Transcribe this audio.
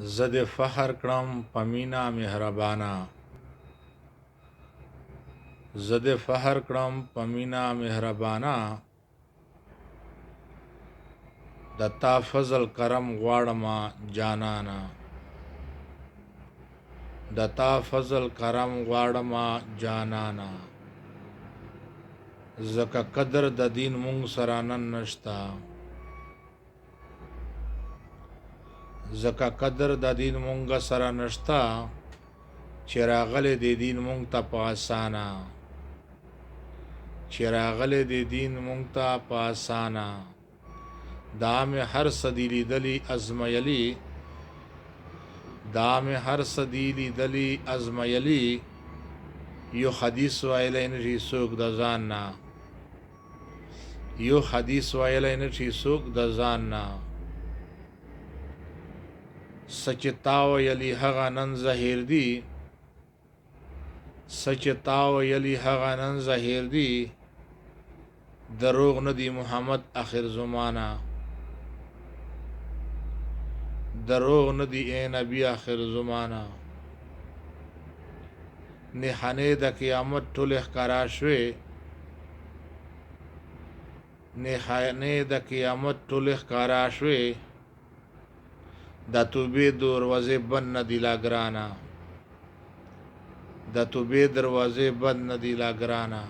زد فخر کړم پمینا مهربانا، زد فخر کړم پمینا مهربانا، دتا فضل کرم غواړما جانانا، دتا فضل کرم غواړما جانانا، زکه قدر د دین مونږ سره نن نشتا، زکه قدر د دین مونږ سره نشتا، چې راغلی د دین مونږ ته په اسانه، چې راغلی د دین مونږ ته په اسانه، دا مې هر څه دي لیدلي ازمیلي، دا مې هر څه دي لیدلي ازمیلي، یو حدیث ویلی نشي څوک د ځان نه، یو حدیث ویلی نشي څوک د ځان نه، سچ تا ویلي هغه نن ظاهر دي، سچ تا ویلي هغه نن ظاهر دي، دروغ نه دی محمد آخر زمانہ، دروغ نه دی اے نبی آخر زمانہ، نښانې د قیامت ټولې ښکارا شوې، نښانې د قیامت ټولې ښکارا شوې، د توبې دروازې بند نه دي لا ګرانه، د توبې دروازې بند نه دي لا ګرانه.